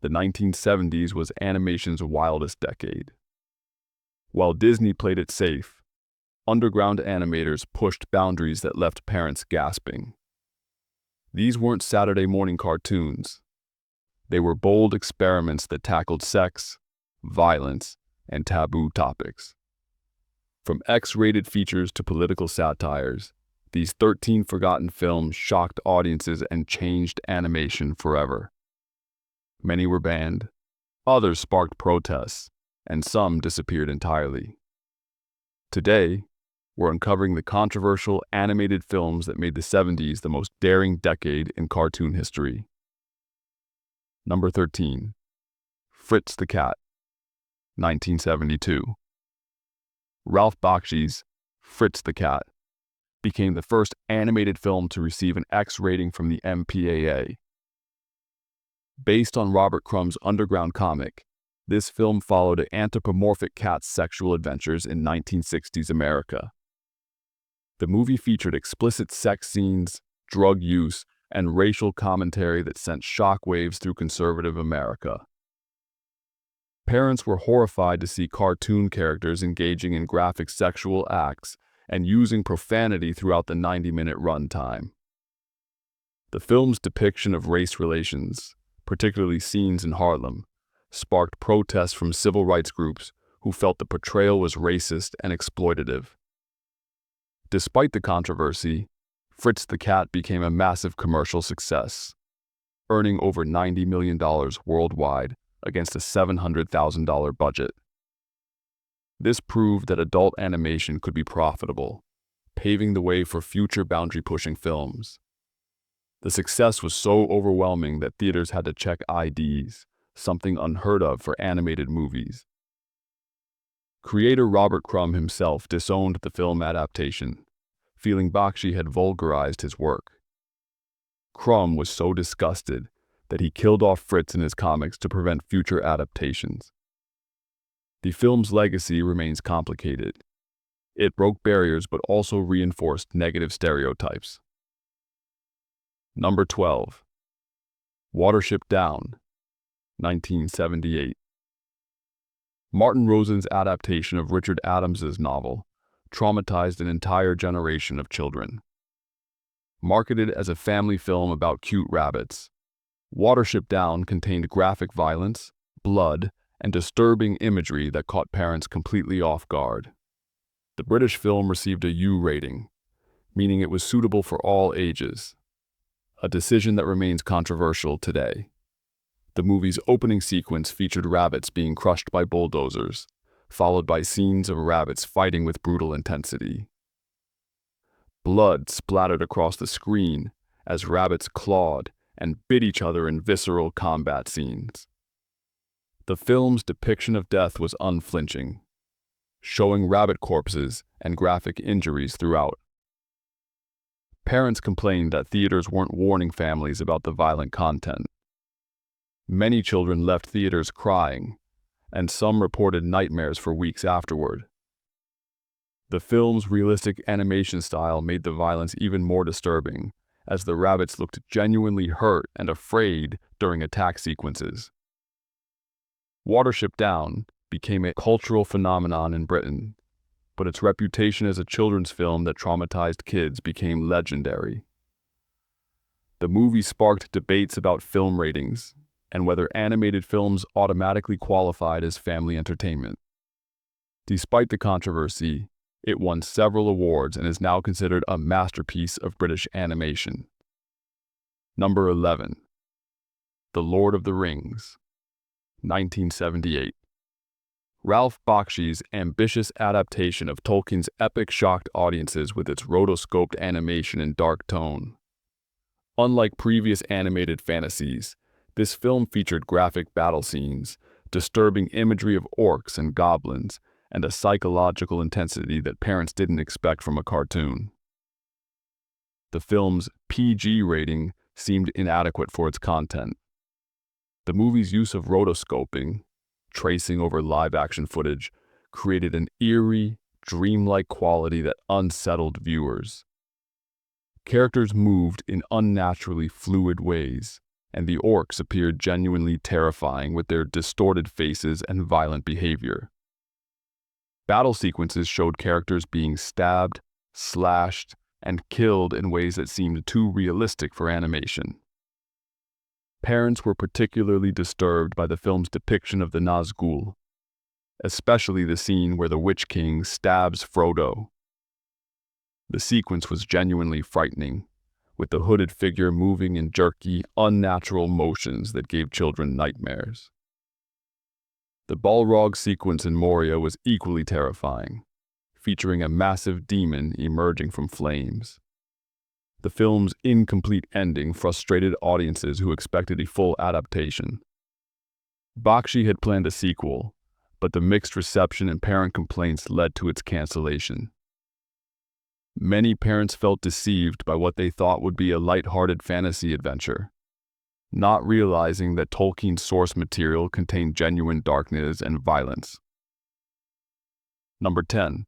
The 1970s was animation's wildest decade. While Disney played it safe, underground animators pushed boundaries that left parents gasping. These weren't Saturday morning cartoons. They were bold experiments that tackled sex, violence, and taboo topics. From X-rated features to political satires, these 13 forgotten films shocked audiences and changed animation forever. Many were banned, others sparked protests, and some disappeared entirely. Today, we're uncovering the controversial animated films that made the 70s the most daring decade in cartoon history. Number 13. Fritz the Cat, 1972. Ralph Bakshi's Fritz the Cat became the first animated film to receive an X rating from the MPAA. Based on Robert Crumb's underground comic, this film followed an anthropomorphic cat's sexual adventures in 1960s America. The movie featured explicit sex scenes, drug use, and racial commentary that sent shockwaves through conservative America. Parents were horrified to see cartoon characters engaging in graphic sexual acts and using profanity throughout the 90-minute runtime. The film's depiction of race relations, particularly scenes in Harlem, sparked protests from civil rights groups who felt the portrayal was racist and exploitative. Despite the controversy, Fritz the Cat became a massive commercial success, earning over $90 million worldwide against a $700,000 budget. This proved that adult animation could be profitable, paving the way for future boundary-pushing films. The success was so overwhelming that theaters had to check IDs, something unheard of for animated movies. Creator Robert Crumb himself disowned the film adaptation, feeling Bakshi had vulgarized his work. Crumb was so disgusted that he killed off Fritz in his comics to prevent future adaptations. The film's legacy remains complicated. It broke barriers but also reinforced negative stereotypes. Number 12. Watership Down, 1978. Martin Rosen's adaptation of Richard Adams's novel traumatized an entire generation of children. Marketed as a family film about cute rabbits, Watership Down contained graphic violence, blood, and disturbing imagery that caught parents completely off guard. The British film received a U rating, meaning it was suitable for all ages, a decision that remains controversial today. The movie's opening sequence featured rabbits being crushed by bulldozers, followed by scenes of rabbits fighting with brutal intensity. Blood splattered across the screen as rabbits clawed and bit each other in visceral combat scenes. The film's depiction of death was unflinching, showing rabbit corpses and graphic injuries throughout. Parents complained that theaters weren't warning families about the violent content. Many children left theaters crying, and some reported nightmares for weeks afterward. The film's realistic animation style made the violence even more disturbing, as the rabbits looked genuinely hurt and afraid during attack sequences. Watership Down became a cultural phenomenon in Britain, but its reputation as a children's film that traumatized kids became legendary. The movie sparked debates about film ratings and whether animated films automatically qualified as family entertainment. Despite the controversy, it won several awards and is now considered a masterpiece of British animation. Number 11. The Lord of the Rings, 1978. Ralph Bakshi's ambitious adaptation of Tolkien's epic shocked audiences with its rotoscoped animation and dark tone. Unlike previous animated fantasies, this film featured graphic battle scenes, disturbing imagery of orcs and goblins, and a psychological intensity that parents didn't expect from a cartoon. The film's PG rating seemed inadequate for its content. The movie's use of rotoscoping, tracing over live-action footage, created an eerie, dreamlike quality that unsettled viewers. Characters moved in unnaturally fluid ways, and the orcs appeared genuinely terrifying with their distorted faces and violent behavior. Battle sequences showed characters being stabbed, slashed, and killed in ways that seemed too realistic for animation. Parents were particularly disturbed by the film's depiction of the Nazgul, especially the scene where the Witch King stabs Frodo. The sequence was genuinely frightening, with the hooded figure moving in jerky, unnatural motions that gave children nightmares. The Balrog sequence in Moria was equally terrifying, featuring a massive demon emerging from flames. The film's incomplete ending frustrated audiences who expected a full adaptation. Bakshi had planned a sequel, but the mixed reception and parent complaints led to its cancellation. Many parents felt deceived by what they thought would be a light-hearted fantasy adventure, not realizing that Tolkien's source material contained genuine darkness and violence. Number 10.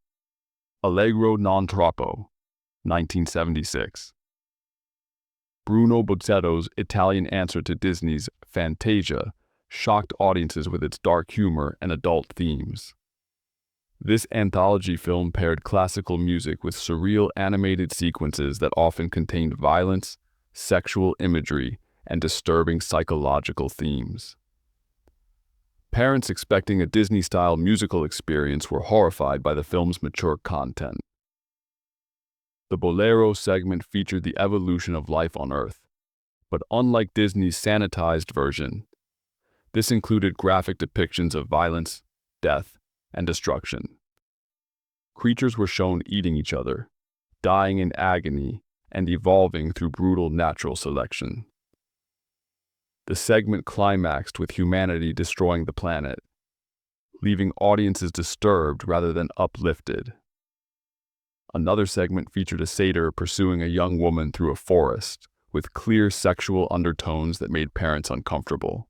Allegro non troppo, 1976. Bruno Bozzetto's Italian answer to Disney's Fantasia shocked audiences with its dark humor and adult themes. This anthology film paired classical music with surreal animated sequences that often contained violence, sexual imagery, and disturbing psychological themes. Parents expecting a Disney-style musical experience were horrified by the film's mature content. The Bolero segment featured the evolution of life on Earth, but unlike Disney's sanitized version, this included graphic depictions of violence, death, and destruction. Creatures were shown eating each other, dying in agony, and evolving through brutal natural selection. The segment climaxed with humanity destroying the planet, leaving audiences disturbed rather than uplifted. Another segment featured a satyr pursuing a young woman through a forest, with clear sexual undertones that made parents uncomfortable.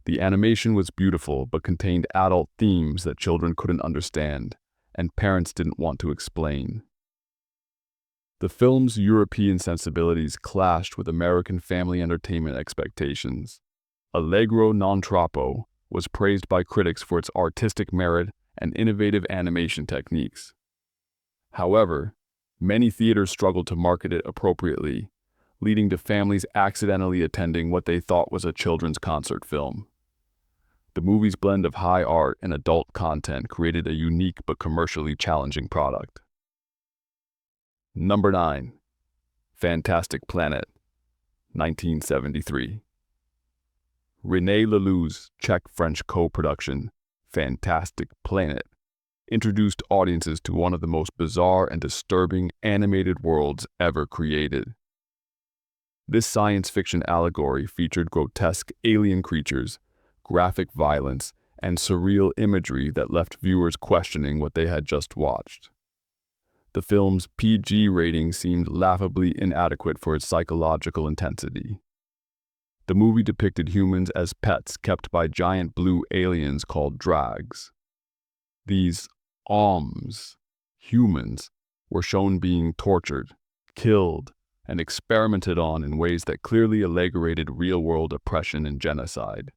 The animation was beautiful but contained adult themes that children couldn't understand, and parents didn't want to explain. The film's European sensibilities clashed with American family entertainment expectations. Allegro non troppo was praised by critics for its artistic merit and innovative animation techniques. However, many theaters struggled to market it appropriately, leading to families accidentally attending what they thought was a children's concert film. The movie's blend of high art and adult content created a unique but commercially challenging product. Number 9. Fantastic Planet, 1973. René Laloux's Czech-French co-production, Fantastic Planet, introduced audiences to one of the most bizarre and disturbing animated worlds ever created. This science fiction allegory featured grotesque alien creatures, graphic violence, and surreal imagery that left viewers questioning what they had just watched. The film's PG rating seemed laughably inadequate for its psychological intensity. The movie depicted humans as pets kept by giant blue aliens called drags. These humans, were shown being tortured, killed, and experimented on in ways that clearly allegoriated real-world oppression and genocide.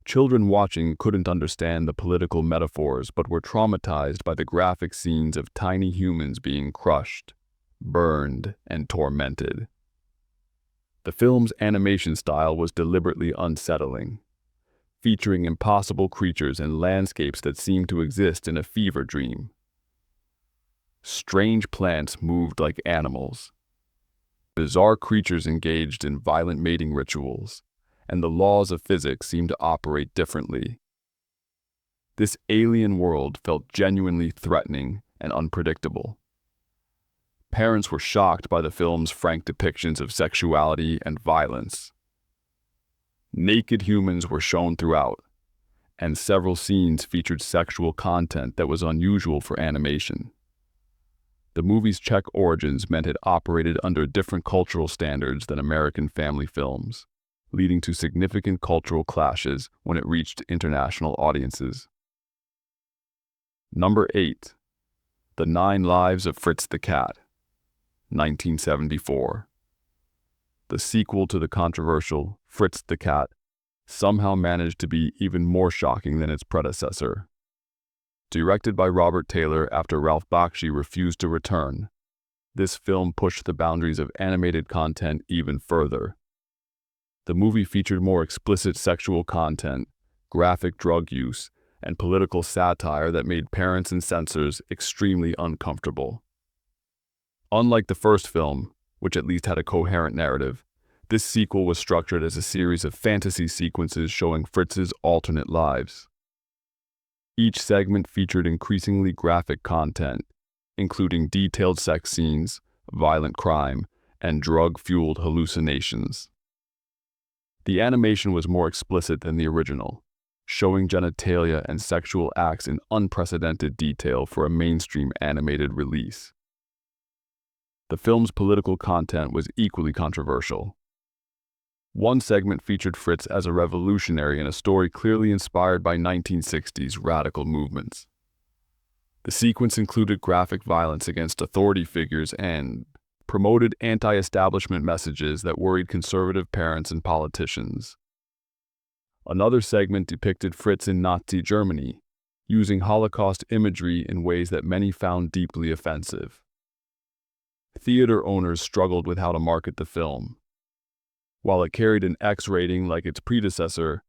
Children watching couldn't understand the political metaphors but were traumatized by the graphic scenes of tiny humans being crushed, burned, and tormented. The film's animation style was deliberately unsettling, featuring impossible creatures and landscapes that seemed to exist in a fever dream. Strange plants moved like animals. Bizarre creatures engaged in violent mating rituals, and the laws of physics seemed to operate differently. This alien world felt genuinely threatening and unpredictable. Parents were shocked by the film's frank depictions of sexuality and violence. Naked humans were shown throughout, and several scenes featured sexual content that was unusual for animation. The movie's Czech origins meant it operated under different cultural standards than American family films, leading to significant cultural clashes when it reached international audiences. Number 8. The 9 Lives of Fritz the Cat, 1974. the sequel to the controversial Fritz the Cat, somehow managed to be even more shocking than its predecessor. Directed by Robert Taylor after Ralph Bakshi refused to return, this film pushed the boundaries of animated content even further. The movie featured more explicit sexual content, graphic drug use, and political satire that made parents and censors extremely uncomfortable. Unlike the first film, which at least had a coherent narrative, this sequel was structured as a series of fantasy sequences showing Fritz's alternate lives. Each segment featured increasingly graphic content, including detailed sex scenes, violent crime, and drug-fueled hallucinations. The animation was more explicit than the original, showing genitalia and sexual acts in unprecedented detail for a mainstream animated release. The film's political content was equally controversial. One segment featured Fritz as a revolutionary in a story clearly inspired by 1960s radical movements. The sequence included graphic violence against authority figures and promoted anti-establishment messages that worried conservative parents and politicians. Another segment depicted Fritz in Nazi Germany, using Holocaust imagery in ways that many found deeply offensive. Theater owners struggled with how to market the film. While it carried an X rating like its predecessor,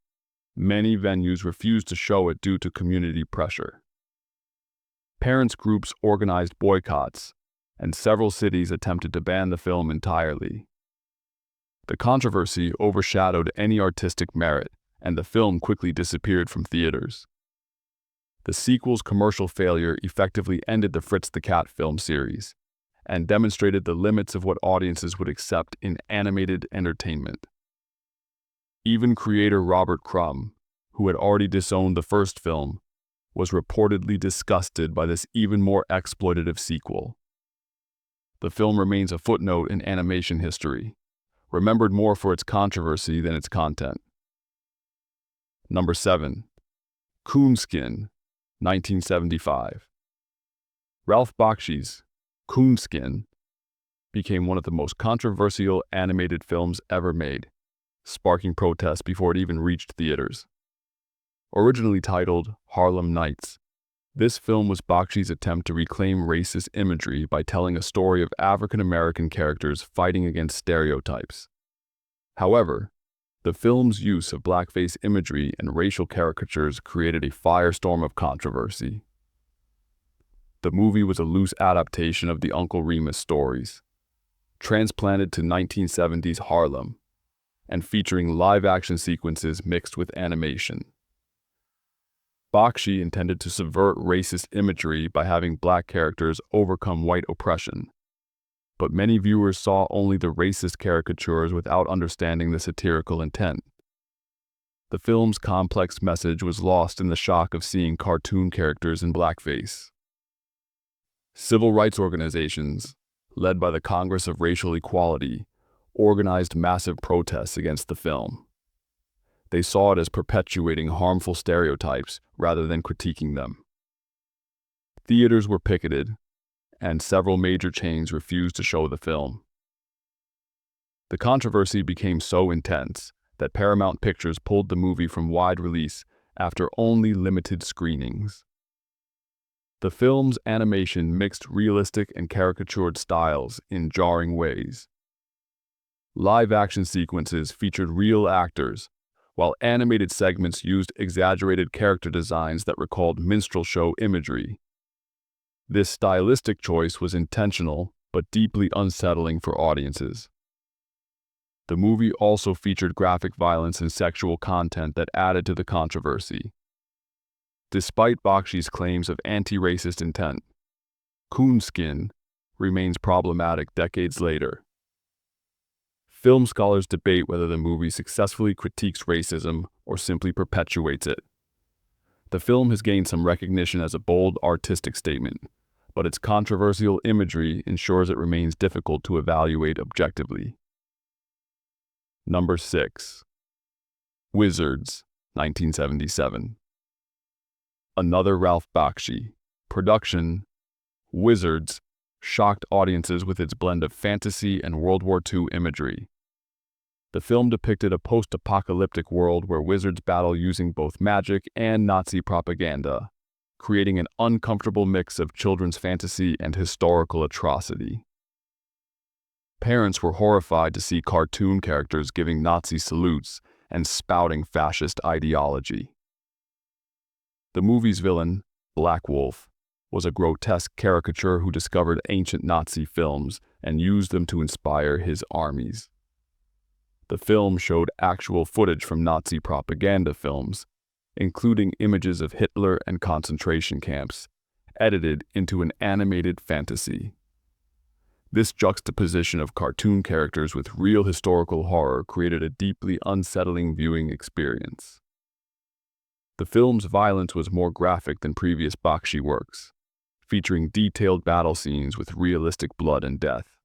many venues refused to show it due to community pressure. Parents' groups organized boycotts, and several cities attempted to ban the film entirely. The controversy overshadowed any artistic merit, and the film quickly disappeared from theaters. The sequel's commercial failure effectively ended the Fritz the Cat film series, and demonstrated the limits of what audiences would accept in animated entertainment. Even creator Robert Crumb, who had already disowned the first film, was reportedly disgusted by this even more exploitative sequel. The film remains a footnote in animation history, remembered more for its controversy than its content. Number 7. Coonskin, 1975. Ralph Bakshi's Coonskin became one of the most controversial animated films ever made, sparking protests before it even reached theaters. Originally titled Harlem Nights, this film was Bakshi's attempt to reclaim racist imagery by telling a story of African American characters fighting against stereotypes. However, the film's use of blackface imagery and racial caricatures created a firestorm of controversy. The movie was a loose adaptation of the Uncle Remus stories, transplanted to 1970s Harlem, and featuring live-action sequences mixed with animation. Bakshi intended to subvert racist imagery by having black characters overcome white oppression, but many viewers saw only the racist caricatures without understanding the satirical intent. The film's complex message was lost in the shock of seeing cartoon characters in blackface. Civil rights organizations, led by the Congress of Racial Equality, organized massive protests against the film. They saw it as perpetuating harmful stereotypes rather than critiquing them. Theaters were picketed, and several major chains refused to show the film. The controversy became so intense that Paramount Pictures pulled the movie from wide release after only limited screenings. The film's animation mixed realistic and caricatured styles in jarring ways. Live-action sequences featured real actors, while animated segments used exaggerated character designs that recalled minstrel show imagery. This stylistic choice was intentional but deeply unsettling for audiences. The movie also featured graphic violence and sexual content that added to the controversy. Despite Bakshi's claims of anti-racist intent, Coonskin remains problematic decades later. Film scholars debate whether the movie successfully critiques racism or simply perpetuates it. The film has gained some recognition as a bold artistic statement, but its controversial imagery ensures it remains difficult to evaluate objectively. Number 6. Wizards, 1977. Another Ralph Bakshi production, Wizards shocked audiences with its blend of fantasy and World War II imagery. The film depicted a post-apocalyptic world where wizards battle using both magic and Nazi propaganda, creating an uncomfortable mix of children's fantasy and historical atrocity. Parents were horrified to see cartoon characters giving Nazi salutes and spouting fascist ideology. The movie's villain, Black Wolf, was a grotesque caricature who discovered ancient Nazi films and used them to inspire his armies. The film showed actual footage from Nazi propaganda films, including images of Hitler and concentration camps, edited into an animated fantasy. This juxtaposition of cartoon characters with real historical horror created a deeply unsettling viewing experience. The film's violence was more graphic than previous Bakshi works, featuring detailed battle scenes with realistic blood and death.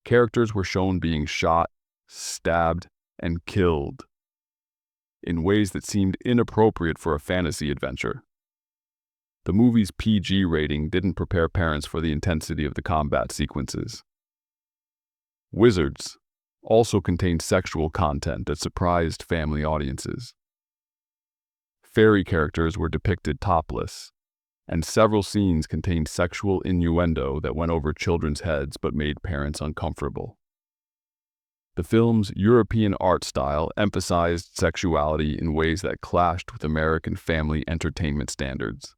Characters were shown being shot, stabbed, and killed in ways that seemed inappropriate for a fantasy adventure. The movie's PG rating didn't prepare parents for the intensity of the combat sequences. Wizards also contained sexual content that surprised family audiences. Fairy characters were depicted topless, and several scenes contained sexual innuendo that went over children's heads but made parents uncomfortable. The film's European art style emphasized sexuality in ways that clashed with American family entertainment standards.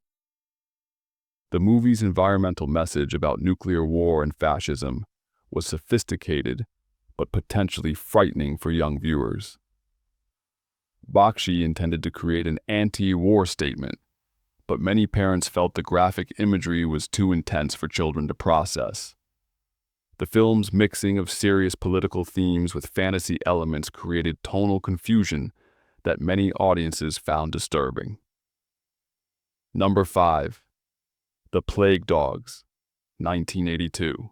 The movie's environmental message about nuclear war and fascism was sophisticated but potentially frightening for young viewers. Bakshi intended to create an anti-war statement, but many parents felt the graphic imagery was too intense for children to process. The film's mixing of serious political themes with fantasy elements created tonal confusion that many audiences found disturbing. Number 5. The Plague Dogs, 1982.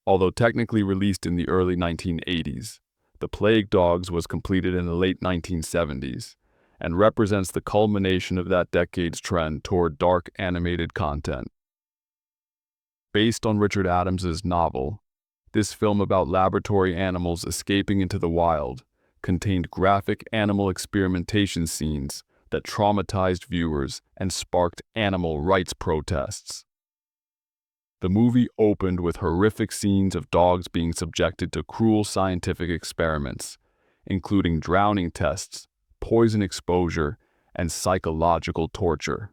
Although technically released in the early 1980s, The Plague Dogs was completed in the late 1970s and represents the culmination of that decade's trend toward dark animated content. Based on Richard Adams's novel, this film about laboratory animals escaping into the wild contained graphic animal experimentation scenes that traumatized viewers and sparked animal rights protests. The movie opened with horrific scenes of dogs being subjected to cruel scientific experiments, including drowning tests, poison exposure, and psychological torture.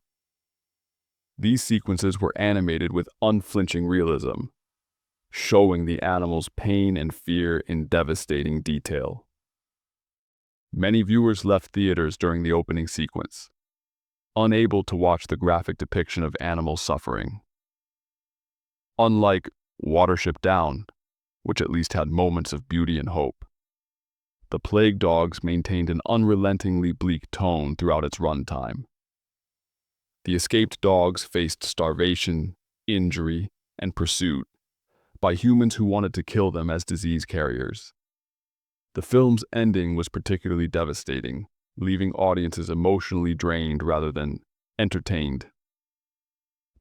These sequences were animated with unflinching realism, showing the animals' pain and fear in devastating detail. Many viewers left theaters during the opening sequence, unable to watch the graphic depiction of animal suffering. Unlike Watership Down, which at least had moments of beauty and hope, The Plague Dogs maintained an unrelentingly bleak tone throughout its runtime. The escaped dogs faced starvation, injury, and pursuit by humans who wanted to kill them as disease carriers. The film's ending was particularly devastating, leaving audiences emotionally drained rather than entertained.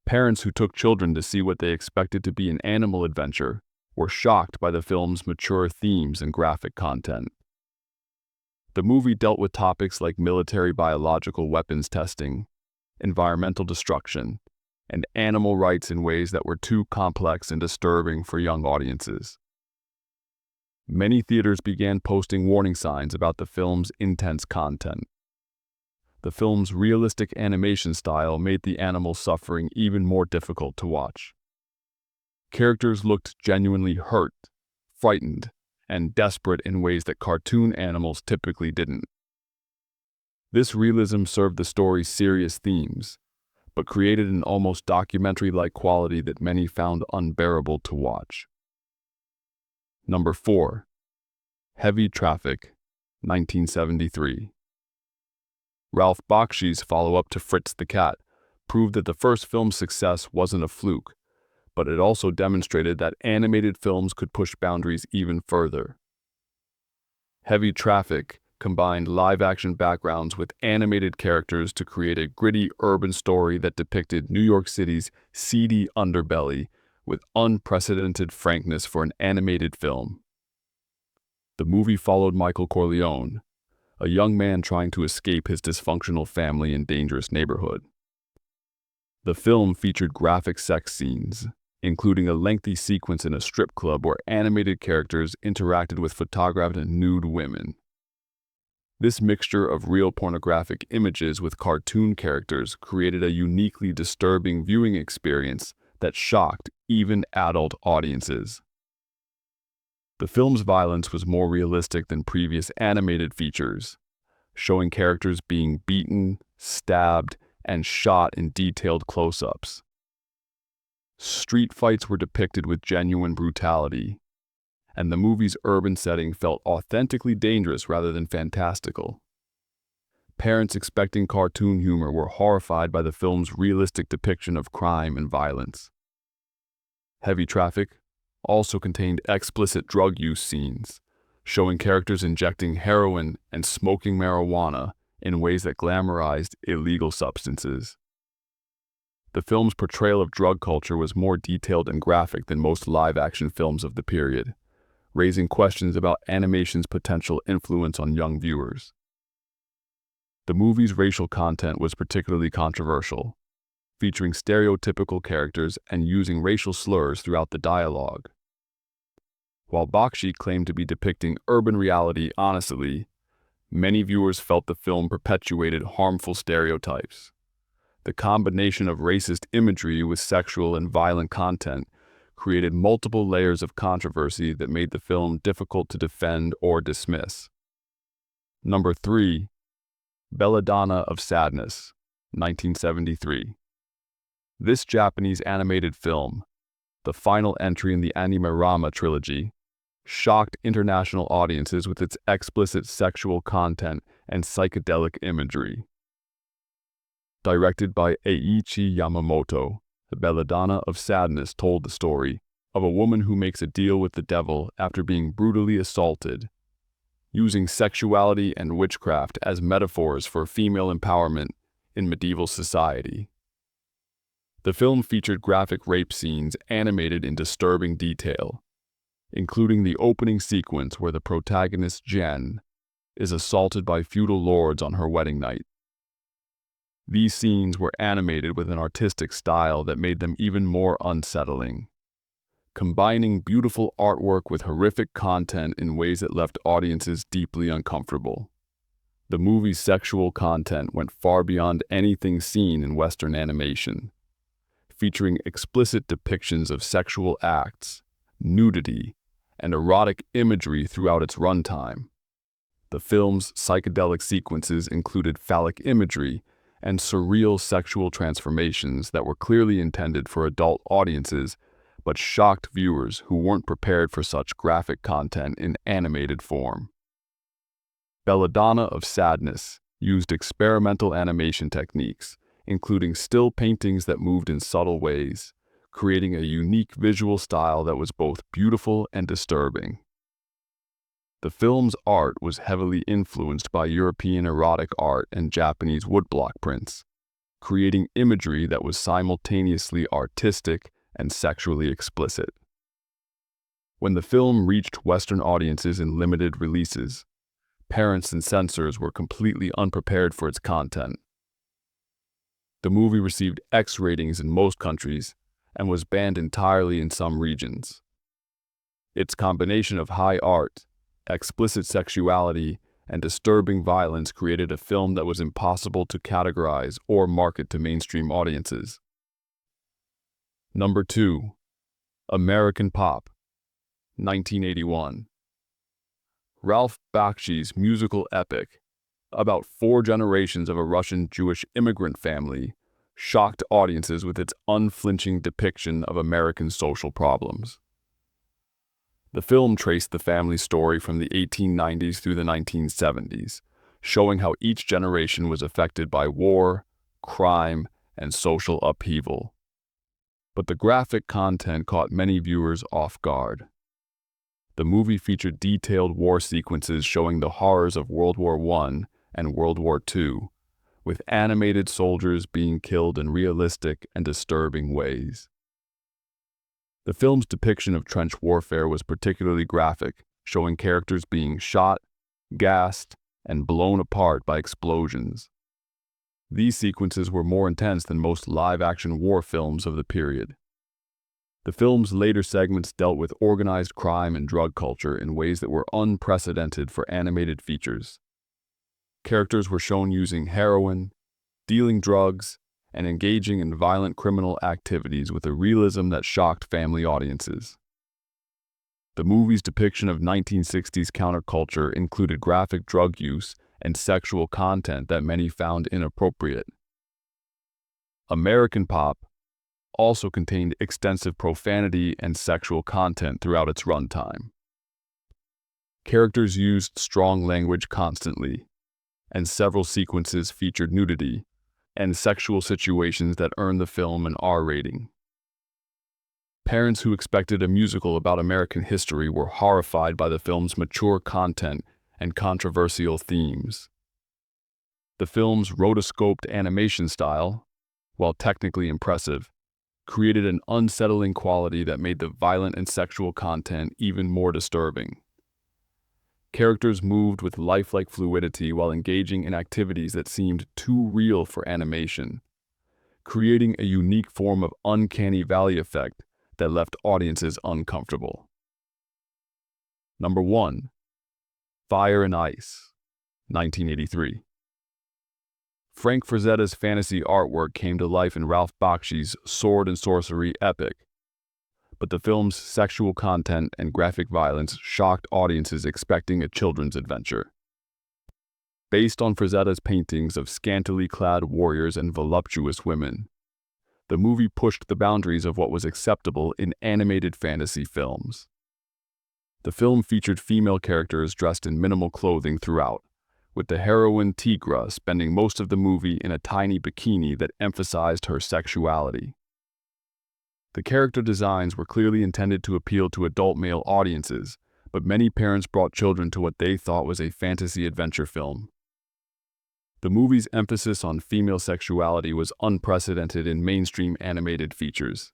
Parents who took children to see what they expected to be an animal adventure were shocked by the film's mature themes and graphic content. The movie dealt with topics like military biological weapons testing, environmental destruction, and animal rights in ways that were too complex and disturbing for young audiences. Many theaters began posting warning signs about the film's intense content. The film's realistic animation style made the animal suffering even more difficult to watch. Characters looked genuinely hurt, frightened, and desperate in ways that cartoon animals typically didn't. This realism served the story's serious themes, but created an almost documentary-like quality that many found unbearable to watch. Number 4. Heavy Traffic, 1973. Ralph Bakshi's follow-up to Fritz the Cat proved that the first film's success wasn't a fluke, but it also demonstrated that animated films could push boundaries even further. Heavy Traffic combined live-action backgrounds with animated characters to create a gritty urban story that depicted New York City's seedy underbelly with unprecedented frankness for an animated film. The movie followed Michael Corleone, a young man trying to escape his dysfunctional family and dangerous neighborhood. The film featured graphic sex scenes, including a lengthy sequence in a strip club where animated characters interacted with photographed nude women. This mixture of real pornographic images with cartoon characters created a uniquely disturbing viewing experience that shocked even adult audiences. The film's violence was more realistic than previous animated features, showing characters being beaten, stabbed, and shot in detailed close-ups. Street fights were depicted with genuine brutality, and the movie's urban setting felt authentically dangerous rather than fantastical. Parents expecting cartoon humor were horrified by the film's realistic depiction of crime and violence. Heavy Traffic also contained explicit drug use scenes, showing characters injecting heroin and smoking marijuana in ways that glamorized illegal substances. The film's portrayal of drug culture was more detailed and graphic than most live-action films of the period, raising questions about animation's potential influence on young viewers. The movie's racial content was particularly controversial, featuring stereotypical characters and using racial slurs throughout the dialogue. While Bakshi claimed to be depicting urban reality honestly, many viewers felt the film perpetuated harmful stereotypes. The combination of racist imagery with sexual and violent content created multiple layers of controversy that made the film difficult to defend or dismiss. Number 3. Belladonna of Sadness, 1973. This Japanese animated film, the final entry in the Anime-rama trilogy, shocked international audiences with its explicit sexual content and psychedelic imagery. Directed by Eiichi Yamamoto, The Belladonna of Sadness told the story of a woman who makes a deal with the devil after being brutally assaulted, using sexuality and witchcraft as metaphors for female empowerment in medieval society. The film featured graphic rape scenes animated in disturbing detail, including the opening sequence where the protagonist, Jen, is assaulted by feudal lords on her wedding night. These scenes were animated with an artistic style that made them even more unsettling, combining beautiful artwork with horrific content in ways that left audiences deeply uncomfortable. The movie's sexual content went far beyond anything seen in Western animation, featuring explicit depictions of sexual acts, nudity, and erotic imagery throughout its runtime. The film's psychedelic sequences included phallic imagery and surreal sexual transformations that were clearly intended for adult audiences but shocked viewers who weren't prepared for such graphic content in animated form. Belladonna of Sadness used experimental animation techniques, including still paintings that moved in subtle ways, creating a unique visual style that was both beautiful and disturbing. The film's art was heavily influenced by European erotic art and Japanese woodblock prints, creating imagery that was simultaneously artistic and sexually explicit. When the film reached Western audiences in limited releases, parents and censors were completely unprepared for its content. The movie received X ratings in most countries and was banned entirely in some regions. Its combination of high art, explicit sexuality, and disturbing violence created a film that was impossible to categorize or market to mainstream audiences. Number 2. American Pop, 1981. Ralph Bakshi's musical epic, about 4 generations of a Russian Jewish immigrant family, shocked audiences with its unflinching depiction of American social problems. The film traced the family's story from the 1890s through the 1970s, showing how each generation was affected by war, crime, and social upheaval. But the graphic content caught many viewers off guard. The movie featured detailed war sequences showing the horrors of World War I and World War II, with animated soldiers being killed in realistic and disturbing ways. The film's depiction of trench warfare was particularly graphic, showing characters being shot, gassed, and blown apart by explosions. These sequences were more intense than most live-action war films of the period. The film's later segments dealt with organized crime and drug culture in ways that were unprecedented for animated features. Characters were shown using heroin, dealing drugs, and engaging in violent criminal activities with a realism that shocked family audiences. The movie's depiction of 1960s counterculture included graphic drug use and sexual content that many found inappropriate. American Pop also contained extensive profanity and sexual content throughout its runtime. Characters used strong language constantly, and several sequences featured nudity and sexual situations that earned the film an R rating. Parents who expected a musical about American history were horrified by the film's mature content and controversial themes. The film's rotoscoped animation style, while technically impressive, created an unsettling quality that made the violent and sexual content even more disturbing. Characters moved with lifelike fluidity while engaging in activities that seemed too real for animation, creating a unique form of uncanny valley effect that left audiences uncomfortable. Number 1. Fire and Ice, 1983. Frank Frazetta's fantasy artwork came to life in Ralph Bakshi's sword and sorcery epic, but the film's sexual content and graphic violence shocked audiences expecting a children's adventure. Based on Frazetta's paintings of scantily clad warriors and voluptuous women, the movie pushed the boundaries of what was acceptable in animated fantasy films. The film featured female characters dressed in minimal clothing throughout, with the heroine Tigra spending most of the movie in a tiny bikini that emphasized her sexuality. The character designs were clearly intended to appeal to adult male audiences, but many parents brought children to what they thought was a fantasy adventure film. The movie's emphasis on female sexuality was unprecedented in mainstream animated features.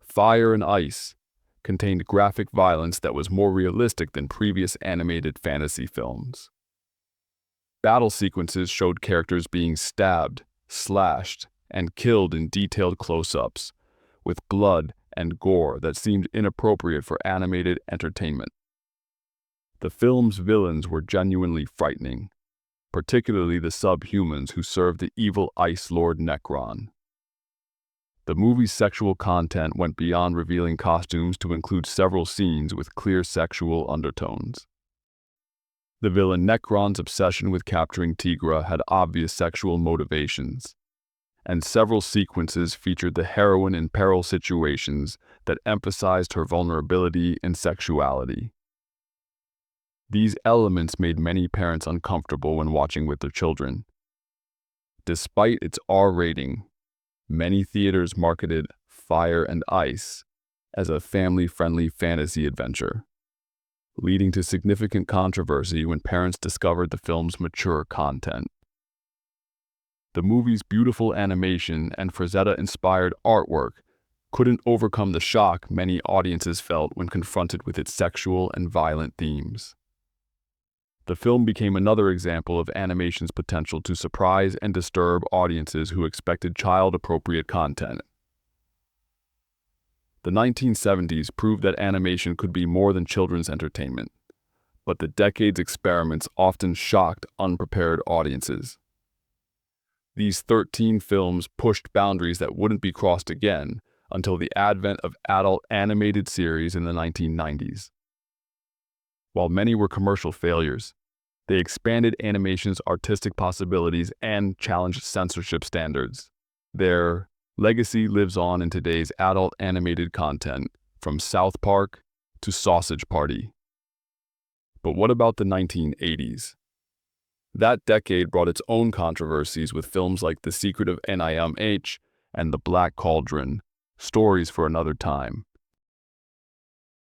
Fire and Ice contained graphic violence that was more realistic than previous animated fantasy films. Battle sequences showed characters being stabbed, slashed, and killed in detailed close-ups, with blood and gore that seemed inappropriate for animated entertainment. The film's villains were genuinely frightening, particularly the subhumans who served the evil Ice Lord Necron. The movie's sexual content went beyond revealing costumes to include several scenes with clear sexual undertones. The villain Necron's obsession with capturing Tigra had obvious sexual motivations, and several sequences featured the heroine in peril situations that emphasized her vulnerability and sexuality. These elements made many parents uncomfortable when watching with their children. Despite its R rating, many theaters marketed Fire and Ice as a family-friendly fantasy adventure, leading to significant controversy when parents discovered the film's mature content. The movie's beautiful animation and Frazetta-inspired artwork couldn't overcome the shock many audiences felt when confronted with its sexual and violent themes. The film became another example of animation's potential to surprise and disturb audiences who expected child-appropriate content. The 1970s proved that animation could be more than children's entertainment, but the decade's experiments often shocked unprepared audiences. These 13 films pushed boundaries that wouldn't be crossed again until the advent of adult animated series in the 1990s. While many were commercial failures, they expanded animation's artistic possibilities and challenged censorship standards. Their legacy lives on in today's adult animated content, from South Park to Sausage Party. But what about the 1980s? That decade brought its own controversies with films like The Secret of NIMH and The Black Cauldron, stories for another time.